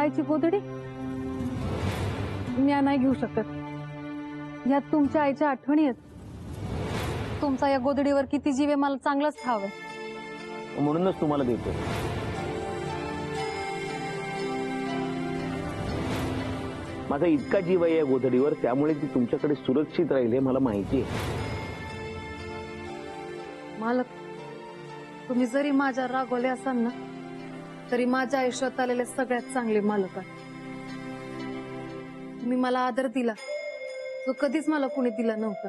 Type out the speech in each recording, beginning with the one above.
आईची गोधडी मी नाही घेऊ शकत। यात तुमच्या आईच्या आठवणी आहेत। तुमचा या गोधडीवर किती जीव आहे मला चांगलंच ठाव आहे। म्हणूनच तुम्हाला देतो। माझा इतका जीव आहे या गोधडीवर, त्यामुळे ती तुमच्याकडे सुरक्षित राहील हे मला माहिती आहे। मालक, तुम्ही जरी माझ्या रागवले असाल ना, तरी माझ्या आयुष्यात आलेले सगळ्यात चांगले मालक आहे। तुम्ही मला आदर दिला जो कधीच मला कुणी दिला नव्हता।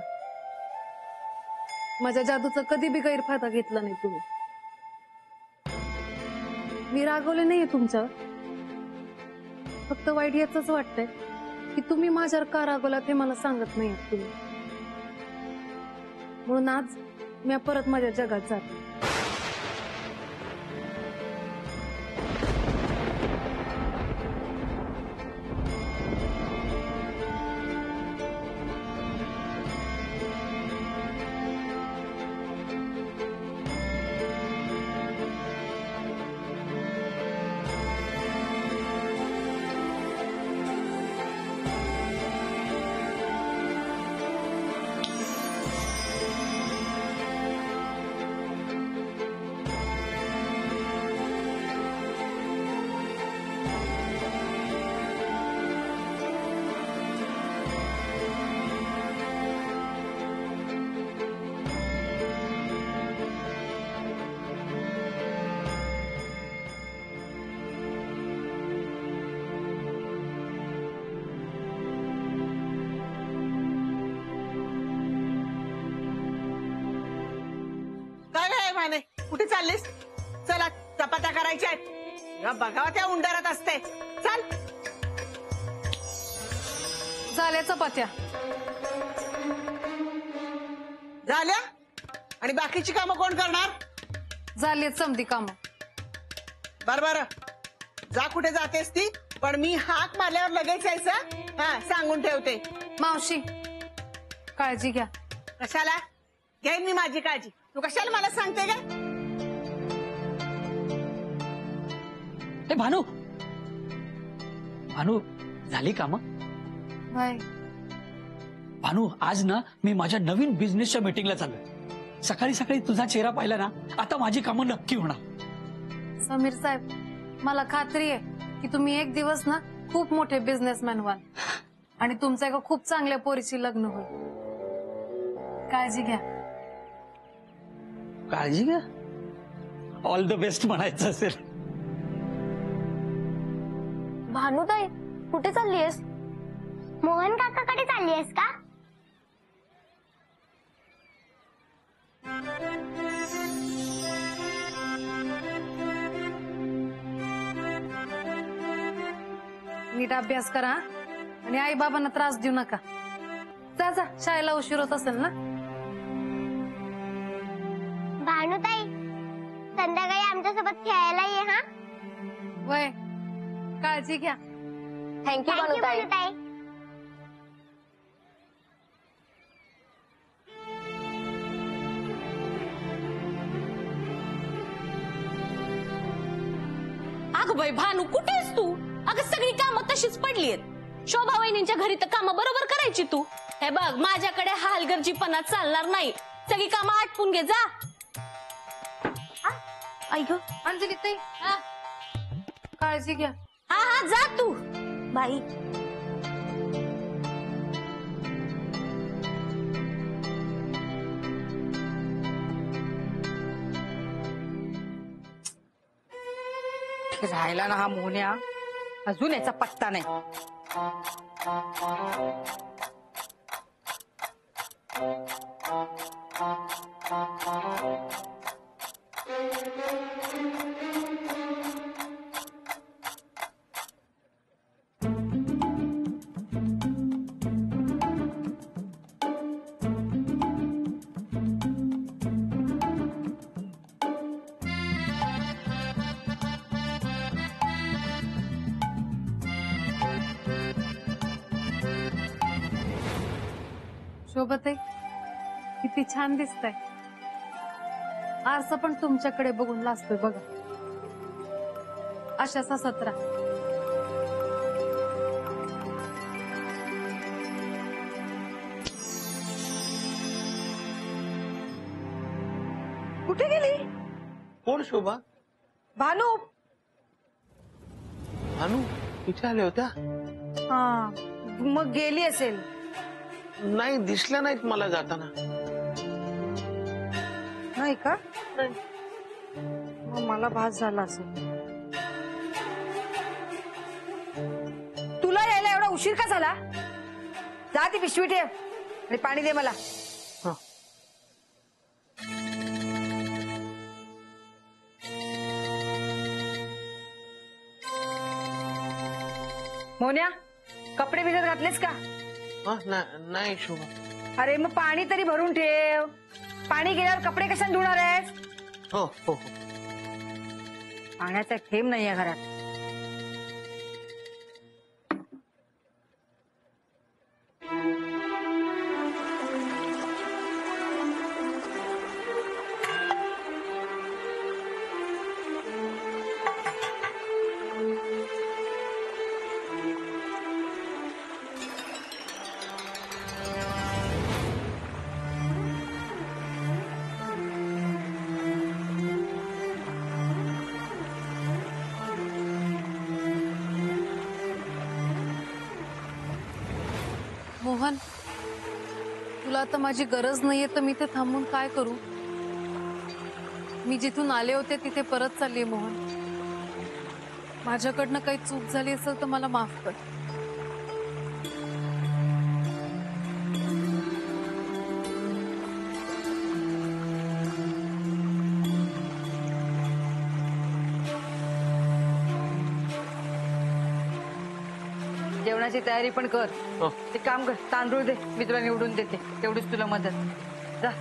माझ्या जादूचा कधी बी गैरफायदा घेतला नाही तुम्ही। मी रागवले नाहीये तुमच्यावर, फक्त वाईट याचंच वाटतंय की तुम्ही माझ्यावर का रागवलात हे मला सांगत नाही तुम्ही। म्हणून आज मी परत माझ्या जगात जाते। कुठे चाललीस? चला चपात्या करायच्या आहेत। बघावा त्या उंडारात असते। चल। झाल्या चपात्या? झाल्या? आणि बाकीची कामं कोण करणार? झाली समधी कामं। बर जा, कुठे जातेस ती? पण मी हाक मारल्यावर लगेच यायचं। हा, सांगून ठेवते। मावशी, काळजी घ्या। कशाला घेईन मी माझी काळजी? तू कशाला मला सांगते का? भानू, भानू झाली काम? बाय भानू, आज ना मी माझ्या नवीन बिझनेसच्या मीटिंगला चाललोय। सकाळी सकाळी तुझा चेहरा पाहिला ना, आता माझी कामं नक्की होणार। समीर साहेब, मला खात्री आहे की तुम्ही एक दिवस ना खूप मोठे बिझनेसमॅन व्हाल आणि तुमचं एका खूप चांगल्या पोरीशी लग्न होईल। काळजी घ्या। काळजी घ्या? ऑल द बेस्ट म्हणायचं असेल। भानुताई, कुठे चाललीयस? मोहन काकाकडे चाललीयस का? नीट अभ्यास करा आणि आई बाबांना त्रास देऊ नका। जा जा, शाळेला उशीर होत असेल ना। भानुताई, संध्याकाळी आमच्यासोबत खेळायला ये हा। वय, काळजी घ्या। थँक्यू भानुताई। अगं बाई भानू, कुठेस तू? अगं सगळी कामं तशीच पडलीयत। शोभा वहिनींच्या घरी तर कामं बरोबर करायची तू। हे बघ, माझ्याकडे हालगर्जीपणा चालणार नाही। सगळी कामं आटपून घे, जा। आई ग अंजली ताई, काळजी घ्या। हा हा, जा तू। बाई, राहिला ना हा मोहन्या, अजून याचा पत्ता नाही। शोभते, किती छान दिसतंय। आरसा पण तुमच्याकडे बघून लाजतोय बघा। अशाच हसत राहा। कुठे गेली? कोण शोभा? भानू. भानू इथे आल्या होत्या? हा मग गेली असेल. नाही दिसल्या नाहीत मला जाताना. नाही का? मग मला भास झाला असेल. तुला यायला एवढा उशीर का झाला? जा ती पिशवी ठेव आणि पाणी दे मला. मोन्या कपडे भिजत घातलेस का? नाही शोभा. अरे मग पाणी तरी भरून ठेव. पाणी गेल्यावर कपडे कशाने धुणार आहेस? हो हो हो. पाण्याचा थेंब नाही या घरात. मोहन, तुला आता माझी गरज नाहीये तर मी ते थांबून काय करू? मी जिथून आले होते तिथे परत चाललीये मोहन. माझ्याकडनं काही चूक झाली असेल तर मला माफ कर. जेवणाची तयारी पण कर. ते काम कर, तांदूळ दे, मी तुला निवडून देते. तेवढीच तुला मदत. जा.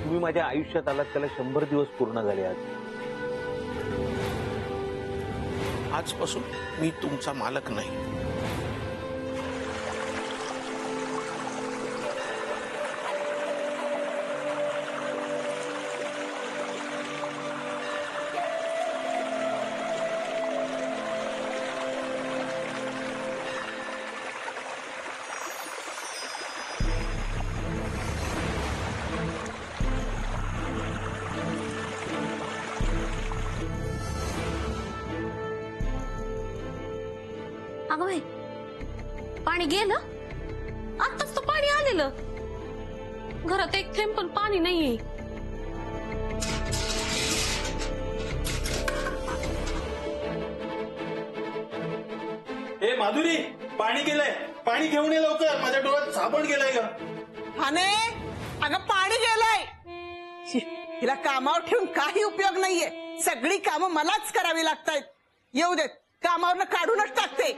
तुम्ही माझ्या आयुष्यात आलात त्याला 100 दिवस पूर्ण झाले आज. आजपासून मी तुमचा मालक नाही. अगं बाई, पाणी गेलं? आत्ताच तर पाणी आलेलं. घरात एक थेंब पण पाणी नाहीये. ए माधुरी, पाणी गेलंय. पाणी घेऊन ये लवकर. माझ्या डोळ्यात साबण गेलाय का? हाने अगं पाणी गेलंय. तिला कामावर ठेवून काही उपयोग नाहीये. सगळी कामं मलाच करावी लागतायत. येऊ देत, कामावरनं काढूनच टाकते.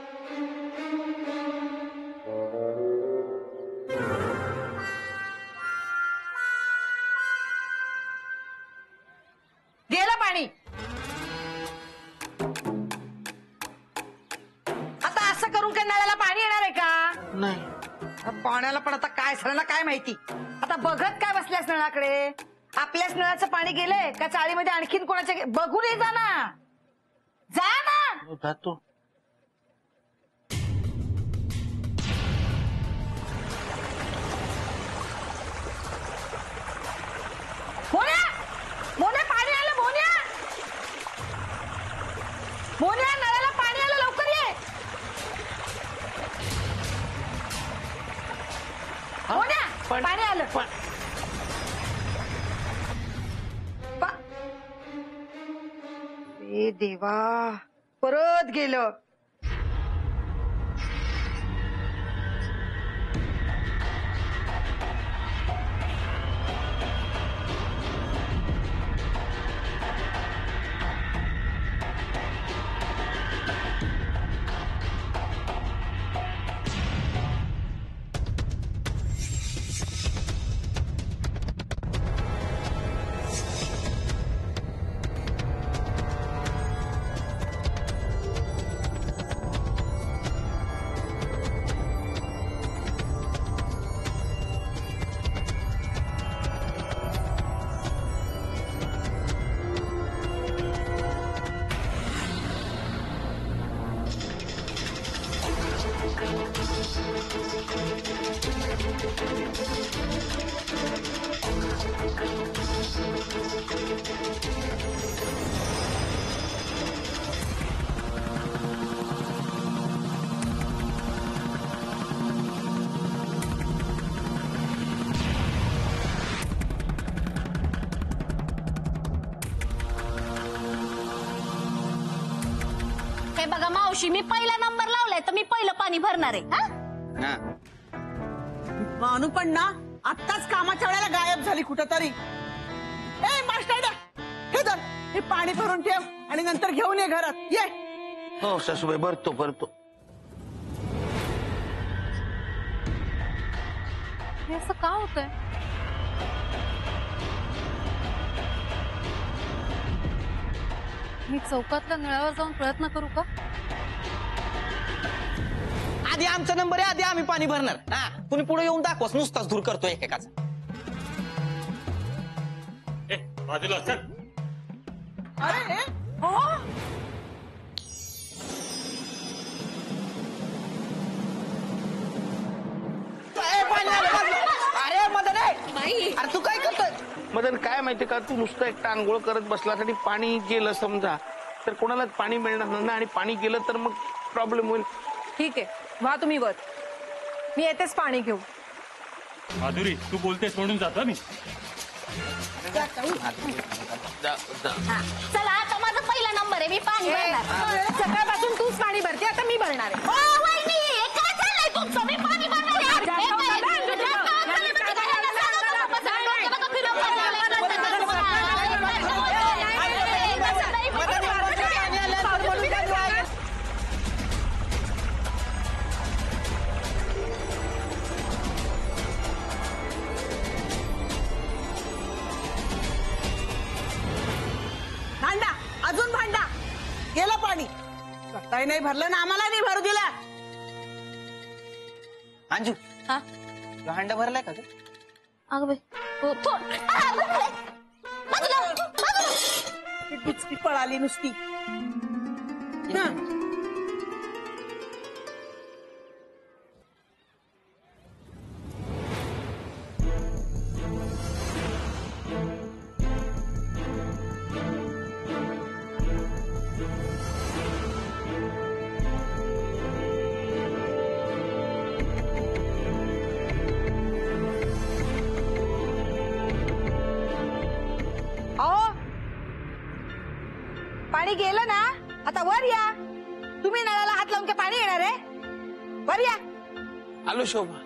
गेलं पाणी. आता असं करून काय नळाला पाणी येणार आहे का? नाही. पाण्याला पण आता काय झालं काय माहिती. आता बघत काय बसल्यास नळाकडे? आपल्याच नळाचं पाणी गेलंय का चाळीमध्ये आणखीन कोणाच्या? बघून ये जा ना. जा ना. जातो. मोन्या, मोन्या पाणी आलं. मोन्या, मोन्या नळाला पाणी आलं. लवकर ये. मोन्या पाणी आलं. ए देवा, परत गेलं. हे बघा मावशी, मी पहिला नंबर लावलाय तर मी पहिलं पाणी भरणार आहे. हा? भानू पण ना आत्ताच कामाच्या वेळेला गायब झाली कुठंतरी. ए मास्टर, हे धर, हे पाणी भरून ठेव आणि नंतर घेऊन ये घरात. ये. हो सासूबाई, भरतो भरतो. हे असं का होतंय? मी चौकातल्या नळावर जाऊन प्रयत्न करू का? आधी आमचा नंबर आहे, आधी आम्ही पाणी भरणार. हा, कुणी पुढे येऊन दाखवस, नुसताच दूर करतो एकेकाचा. बाजूला चल. अरे हो. अरे मदन, अरे तू काय करतोय? मदन, काय माहितीये का, तू नुसतं एकटा आंघोळ करत बसलास आणि पाणी गेलं समजा तर कोणालाच पाणी मिळणार नाही ना, आणि पाणी गेलं तर मग प्रॉब्लेम होईल. ठीक आहे, व्हा तुम्ही वर, मी येतेच पाणी घेऊ. माधुरी, तू बोलतेस म्हणून जातो मी. चला, आता माझा पहिला नंबर आहे, मी पाणी भरणार. सकाळपासून तूच पाणी भरते, आता मी भरणार आहे. ओ, वहिनी, हे काय चाललंय तुमचं? मी पाणी भरणार आहे. हे काय? भांडा, अजून भांडा. गेलं पाणी. स्वतःही नाही भरलं ना आम्हाला नाही भरू दिला. अंजू, हा? हांडा भरलाय का ग? अगं बाई, हो, ती डुचकी पळाली नुसती. हं. पाणी गेलं ना, आता वर या. तुम्ही नळाला हात लावून काय पाणी येणार आहे? वर या. आलो शोभा.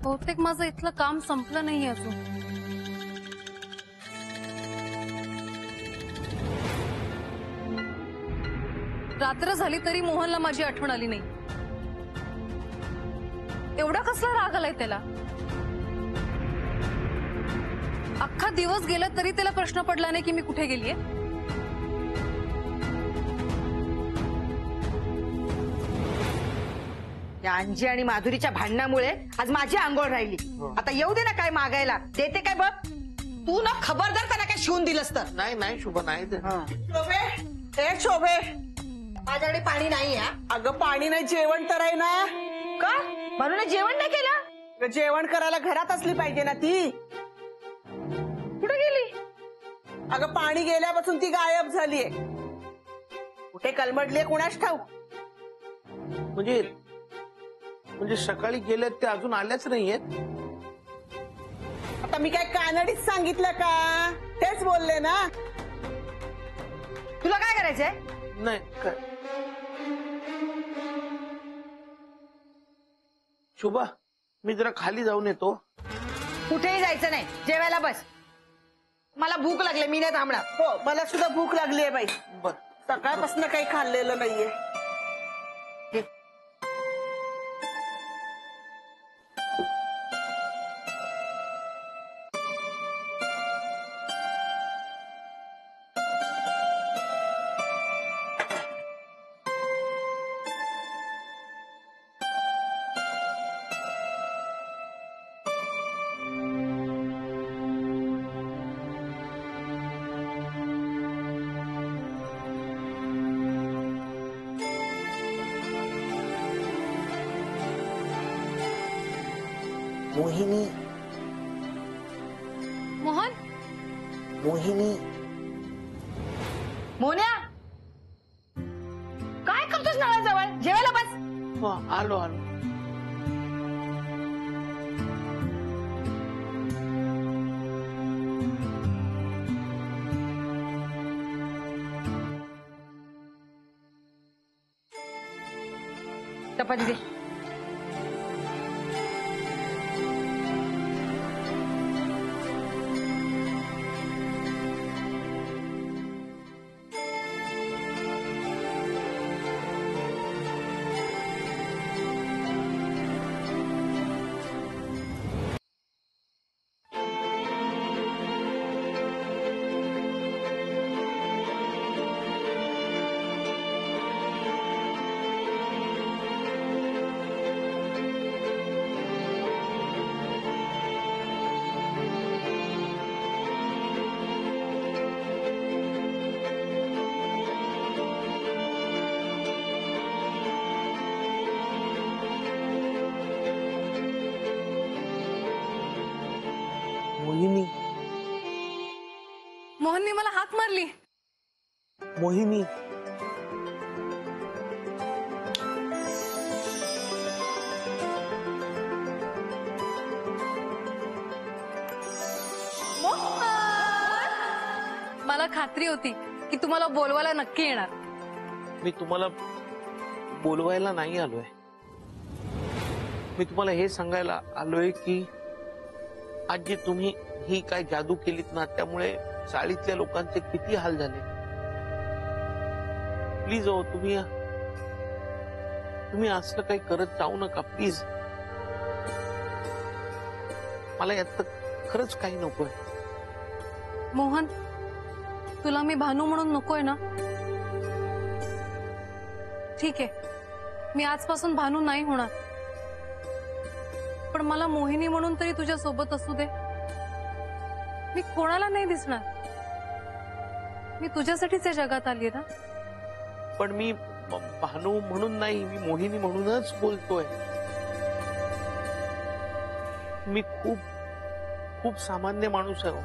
बहुतेक माझं इथलं काम संपलं नाही अजून. रात्र झाली तरी मोहनला माझी आठवण आली नाही. एवढा कसला राग आलाय त्याला? अख्खा दिवस गेला तरी त्याला प्रश्न पडला नाही की मी कुठे गेलीये. या अंजी आणि माधुरीच्या भांडणामुळे आज माझी आंघोळ राहिली. आता येऊ दे ना, काय मागायला देते काय बघ. तू ना खबरदार त्यांना काय शिवून दिलंस तर. नाही नाही शोभा, नाही दे. शोभे, हे शोभे, माझ्याकडे पाणी नाही. अगं पाणी नाही, जेवण तर आहे ना. का म्हणून जेवण नाही केलं? जेवण करायला घरात असली पाहिजे ना ती. कुठे गेली? अगं पाणी गेल्यापासून ती गायब झालीये. कुठे कलमडलीये कुणास ठाऊक. म्हणजे सकाळी गेल्यात ते अजून आल्याच नाहीयेत. आता मी काय कानडीत सांगितलं का? तेच बोलले ना. तुला काय करायचंय? नाही काय शुभा, मी जरा खाली जाऊन येतो. कुठेही जायचं नाही, जेवायला बस. मला भूक लागली, मी नाही थांबणार. हो, मला सुद्धा भूक लागली आहे बाई. बर. सकाळपासून काही खाल्लेलं नाहीये. मोहिनी, मोहन, मोहिनी, मोन्या, काय करतोस नळाजवळ? जेवायला बस. हो, आलो आलो. चपाती दे. मोहिनी, मोहननी मला हाक मारली. मोहिनी, मला खात्री होती की तुम्हाला बोलवायला नक्की येणार. मी तुम्हाला बोलवायला नाही आलोय. मी तुम्हाला हे सांगायला आलोय की आज जी तुम्ही ही काय जादू केलीत ना, त्यामुळे चाळीतल्या लोकांचे किती हाल झाले. प्लीज हो, तुम्ही असलं काही करत जाऊ नका प्लीज. मला यात खरंच काही नकोय. मोहन, तुला मी भानू म्हणून नकोय ना? ठीक आहे, मी आजपासून भानू नाही होणार, पण मला मोहिनी म्हणून तरी तुझ्या सोबत असू दे. मी कोणाला नाही दिसणार. मी तुझ्यासाठीच या जगात आली ना. पण मी भानू म्हणून नाही, मी मोहिनी म्हणूनच बोलतोय. मी खूप खूप सामान्य माणूस आहे.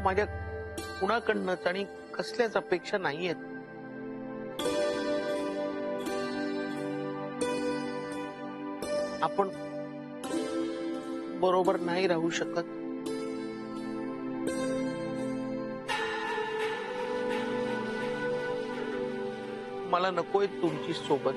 माझ्या कुणाकडनंच आणि कसल्याच अपेक्षा नाहीयेत. आपण बरोबर नाही राहू शकत. मला नकोय तुमची सोबत.